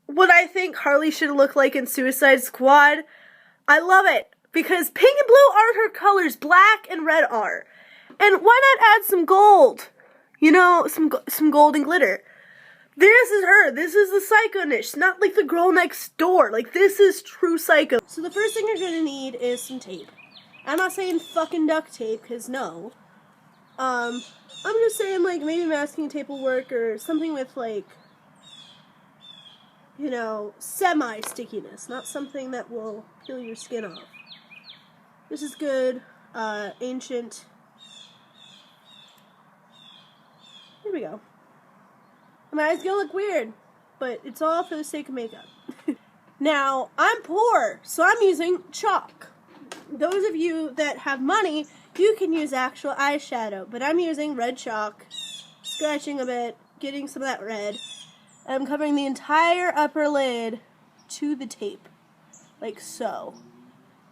what I think Harley should look like in Suicide Squad. I love it, because pink and blue aren't her colors, black and red are. And why not add some gold? You know, some gold and glitter. This is her. This is the psycho niche, not like the girl next door. Like, this is true psycho. So the first thing you're gonna need is some tape. I'm not saying fucking duct tape, because no. I'm just saying, like, maybe masking tape will work, or something with, like, you know, semi-stickiness, not something that will peel your skin off. This is good, ancient. Here we go. My eyes gonna look weird, but it's all for the sake of makeup. Now, I'm poor, so I'm using chalk. Those of you that have money, you can use actual eyeshadow, but I'm using red chalk, scratching a bit, getting some of that red. I'm covering the entire upper lid to the tape, like so.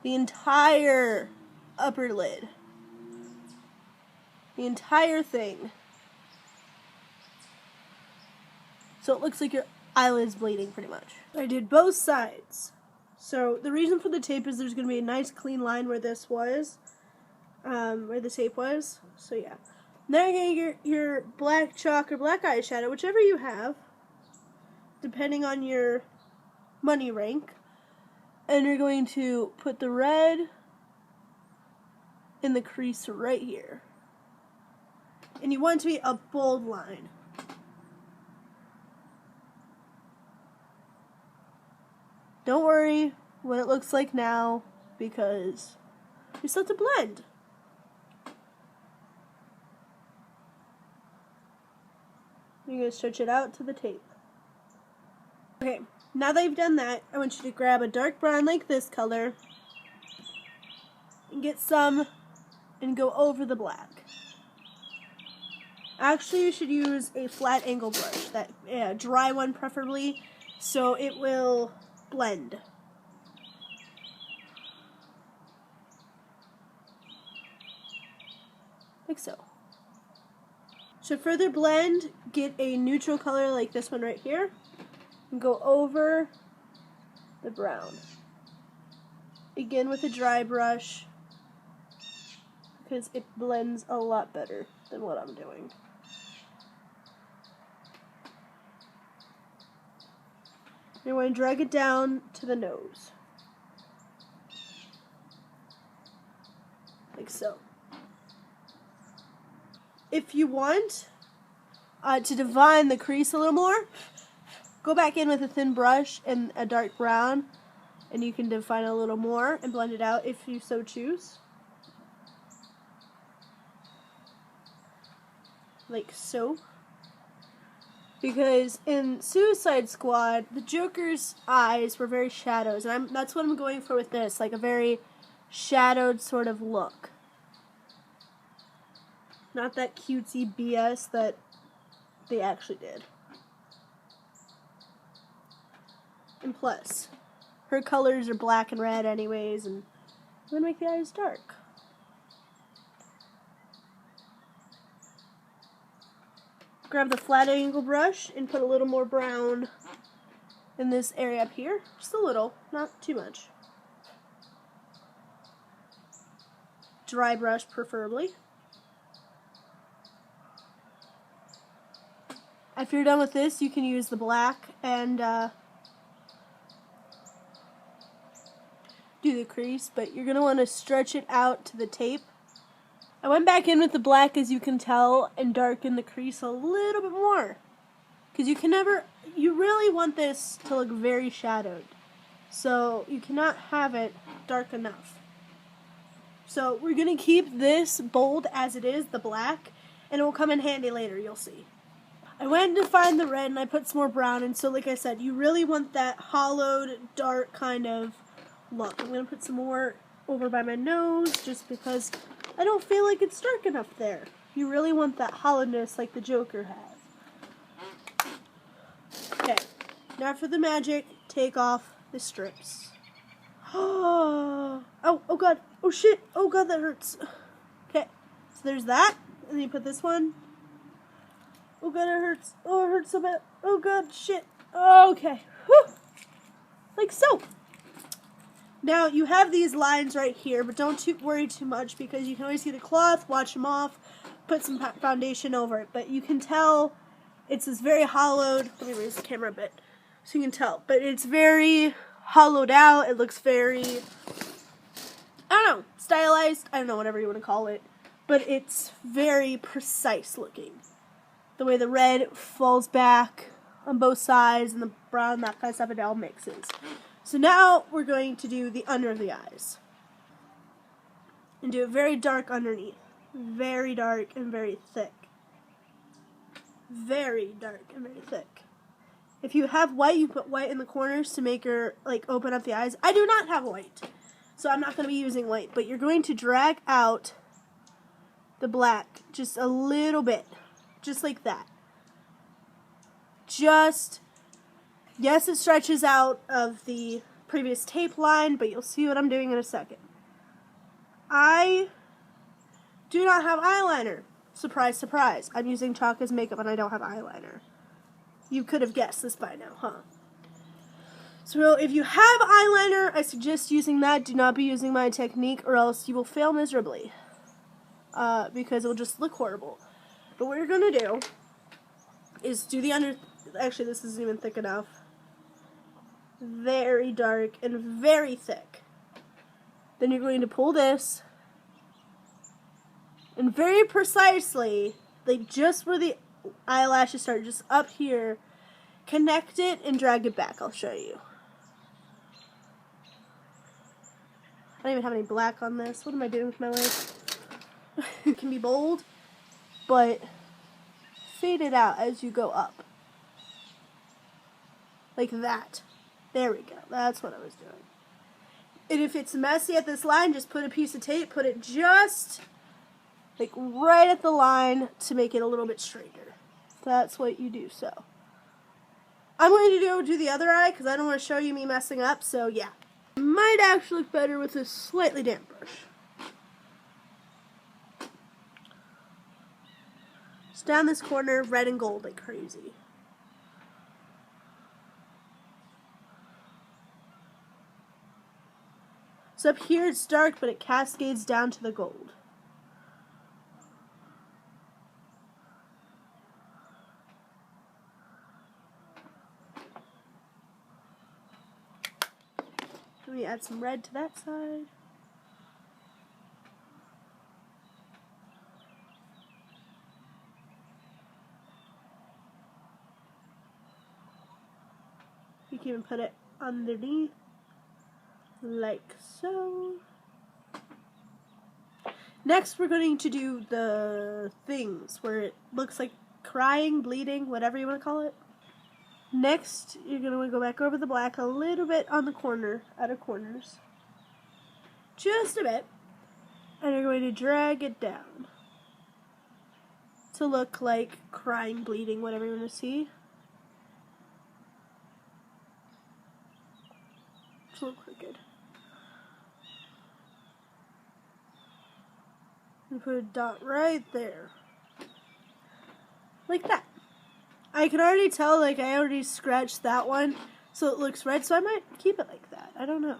The entire upper lid. The entire thing. So it looks like your eyelid's bleeding, pretty much. I did both sides. So the reason for the tape is there's going to be a nice clean line where this was, where the tape was. So yeah. Now you're going to get your black chalk or black eyeshadow, whichever you have, depending on your money rank. And you're going to put the red in the crease right here. And you want it to be a bold line. Don't worry what it looks like now, because you still have to blend. You're going to stretch it out to the tape. Okay, now that you've done that, I want you to grab a dark brown like this color and get some and go over the black. Actually, you should use a flat angle brush, that dry one preferably, so it will blend. Like so. To further blend, get a neutral color like this one right here and go over the brown. Again with a dry brush, because it blends a lot better than what I'm doing. You're going to drag it down to the nose. Like so. If you want to define the crease a little more, go back in with a thin brush and a dark brown, and you can define a little more and blend it out if you so choose. Like so. Because in Suicide Squad, the Joker's eyes were very shadows, and that's what I'm going for with this, like a very shadowed sort of look. Not that cutesy BS that they actually did. And plus, her colors are black and red anyways, and I'm going to make the eyes dark. Grab the flat angle brush and put a little more brown in this area up here. Just a little, not too much. Dry brush preferably. After you're done with this, you can use the black and do the crease, but you're going to want to stretch it out to the tape. I went back in with the black, as you can tell, and darken the crease a little bit more. Because you really want this to look very shadowed. So you cannot have it dark enough. So we're going to keep this bold as it is, the black, and it will come in handy later, you'll see. I went to find the red and I put some more brown, and so like I said, you really want that hollowed, dark kind of look. I'm going to put some more over by my nose, just because I don't feel like it's dark enough there. You really want that hollowness like the Joker has. Okay, now for the magic, take off the strips. Oh god, oh shit, oh god, that hurts. Okay, so there's that, and then you put this one. Oh god, it hurts. Oh, it hurts so bad. Oh god, shit. Oh, okay. Whew. Like so. Now, you have these lines right here, but don't worry too much because you can always get a cloth, wash them off, put some foundation over it. But you can tell it's this very hollowed. Let me raise the camera a bit so you can tell. But it's very hollowed out. It looks very, I don't know, stylized. I don't know, whatever you want to call it. But it's very precise looking. The way the red falls back on both sides and the brown, that kind of stuff, it all mixes. So now we're going to do the under of the eyes. And do it very dark underneath. Very dark and very thick. Very dark and very thick. If you have white, you put white in the corners to make your, like, open up the eyes. I do not have white, so I'm not going to be using white. But you're going to drag out the black just a little bit. Just like that. Just... Yes, it stretches out of the previous tape line, but you'll see what I'm doing in a second. I do not have eyeliner. Surprise, surprise. I'm using chalk as makeup and I don't have eyeliner. You could have guessed this by now, huh? So if you have eyeliner, I suggest using that. Do not be using my technique or else you will fail miserably. Because it will just look horrible. But what you're going to do is do the under... Actually, this isn't even thick enough. Very dark and very thick. Then you're going to pull this and very precisely, like just where the eyelashes start, just up here, connect it and drag it back. I'll show you. I don't even have any black on this. What am I doing with my life? It can be bold, but fade it out as you go up. Like that. There we go. That's what I was doing. And if it's messy at this line, just put a piece of tape, put it just like right at the line to make it a little bit straighter. That's what you do. So I'm going to do the other eye because I don't want to show you me messing up. So yeah. Might actually look better with a slightly damp brush. Just down this corner, red and gold like crazy. So up here it's dark, but it cascades down to the gold. Let me add some red to that side. You can even put it underneath. Like so. Next we're going to do the things where it looks like crying, bleeding, whatever you want to call it. Next you're going to want to go back over the black a little bit on the corner, outer corners. Just a bit. And you're going to drag it down to look like crying, bleeding, whatever you want to see. It's a little crooked. And put a dot right there. Like that. I can already tell, like, I already scratched that one, so it looks red, so I might keep it like that. I don't know.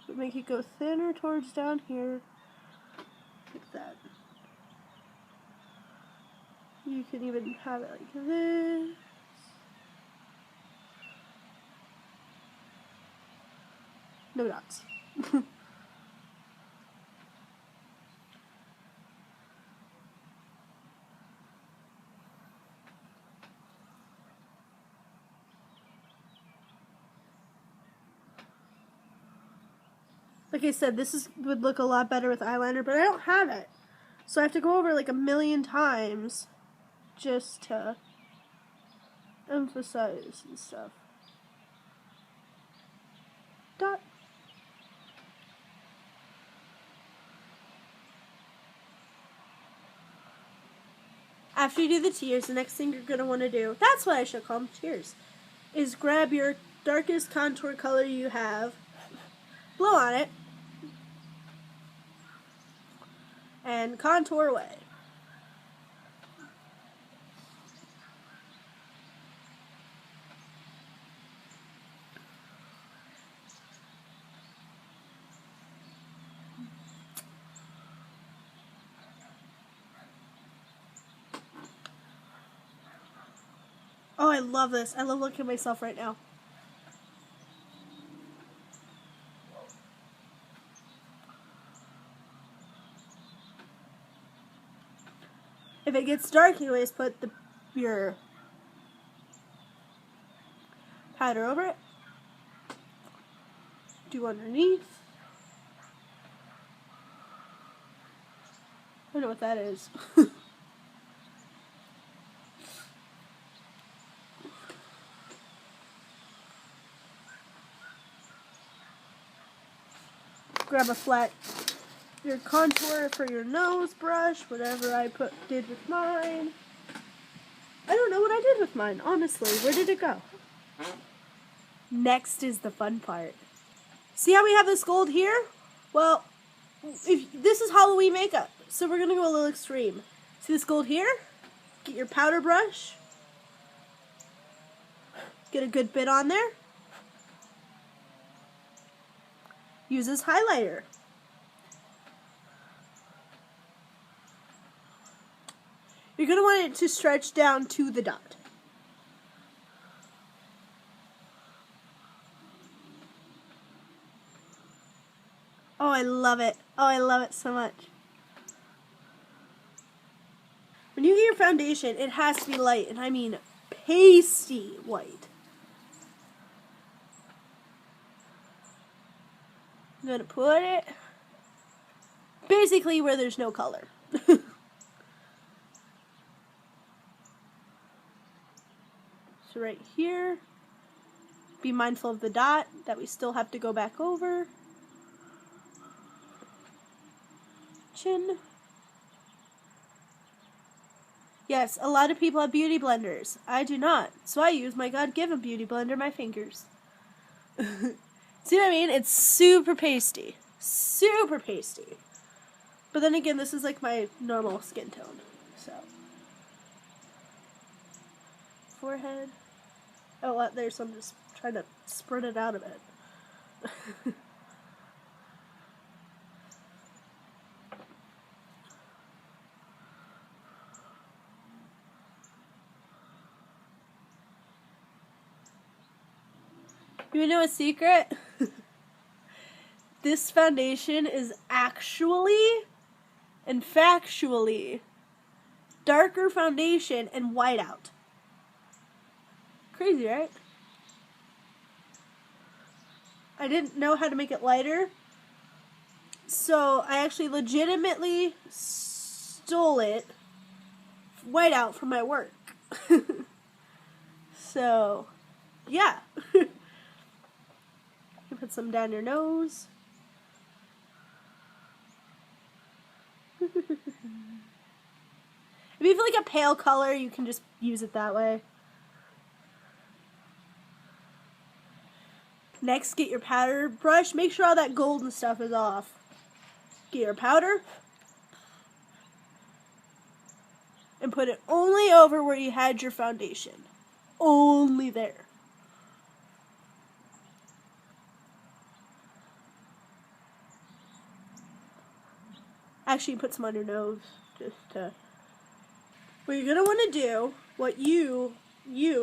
But make it go thinner towards down here. Like that. You can even have it like this. No dots. Like I said, this would look a lot better with eyeliner, but I don't have it. So I have to go over like 1,000,000 times just to emphasize and stuff. Dot. After you do the tears, the next thing you're going to want to do, that's what I should call them, tears, is grab your darkest contour color you have, blow on it, and contour away. Oh, I love this. I love looking at myself right now. If it gets dark, you always put your powder over it. Do underneath. I don't know what that is. Grab your contour for your nose brush, whatever I did with mine. I don't know what I did with mine, honestly. Where did it go? Next is the fun part. See how we have this gold here? Well, this is Halloween makeup, so we're going to go a little extreme. See this gold here? Get your powder brush. Get a good bit on there. Use this highlighter. You're going to want it to stretch down to the dot. Oh, I love it. Oh, I love it so much. When you get your foundation, it has to be light, and I mean pasty white. I'm going to put it basically where there's no color. So right here, be mindful of the dot that we still have to go back over. Chin. Yes, a lot of people have beauty blenders. I do not. So I use my God-given beauty blender, my fingers. See what I mean? It's super pasty. Super pasty. But then again, this is like my normal skin tone. So. Forehead. Oh, there's some just trying to spread it out a bit. You know a secret? This foundation is actually and factually darker foundation and whiteout. Crazy, right? I didn't know how to make it lighter, so I actually legitimately stole it whiteout from my work. So, yeah. You put some down your nose. If you feel like a pale color, you can just use it that way. Next, get your powder brush. Make sure all that golden stuff is off. Get your powder. And put it only over where you had your foundation. Only there. Actually, put some on your nose. Just to... What you're going to want to do, what you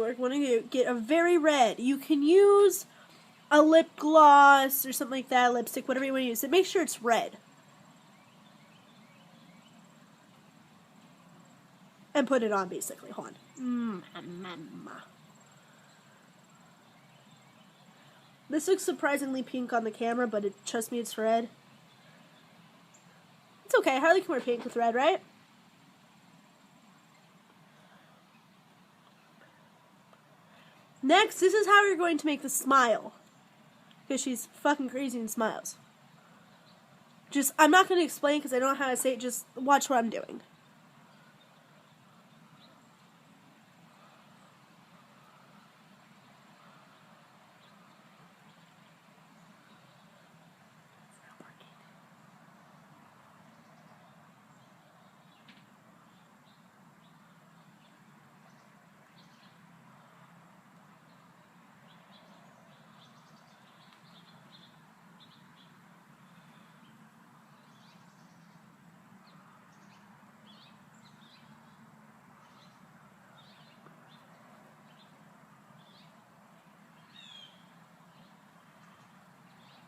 are going to do, get a very red. You can use a lip gloss or something like that, lipstick, whatever you want to use. Make sure it's red. And put it on, basically. Hold on. This looks surprisingly pink on the camera, but trust me, it's red. It's okay. Harley can wear pink with red, right? Next, this is how you're going to make the smile. Because she's fucking crazy and smiles. I'm not going to explain because I don't know how to say it. Just watch what I'm doing.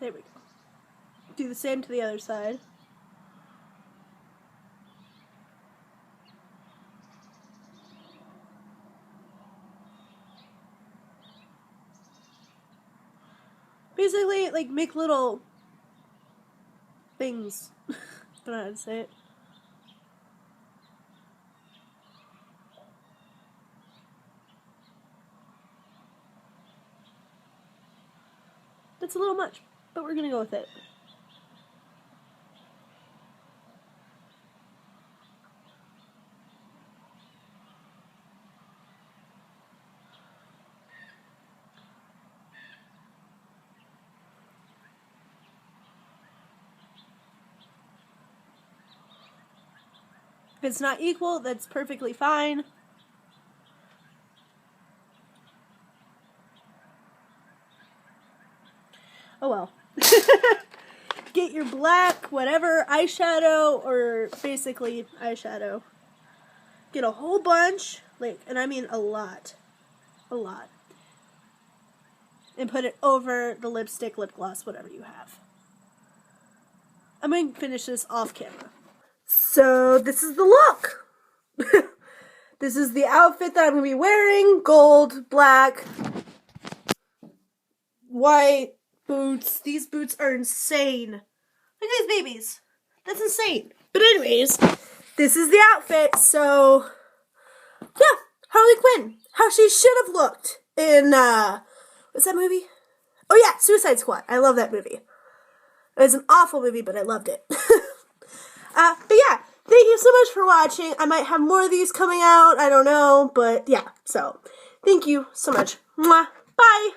There we go. Do the same to the other side. Basically, like, make little things. I don't know how to say it. That's a little much, but we're gonna go with it. If it's not equal, that's perfectly fine. Oh well. Get your black, whatever, eyeshadow, or basically eyeshadow. Get a whole bunch, like, and I mean a lot. A lot. And put it over the lipstick, lip gloss, whatever you have. I'm going to finish this off camera. So, this is the look. This is the outfit that I'm going to be wearing. Gold, black, white boots. These boots are insane. Look at these babies. That's insane. But anyways, this is the outfit. So, yeah, Harley Quinn. How she should have looked in, what's that movie? Oh yeah, Suicide Squad. I love that movie. It was an awful movie, but I loved it. But yeah, thank you so much for watching. I might have more of these coming out. I don't know, but yeah. So, thank you so much. Mwah. Bye.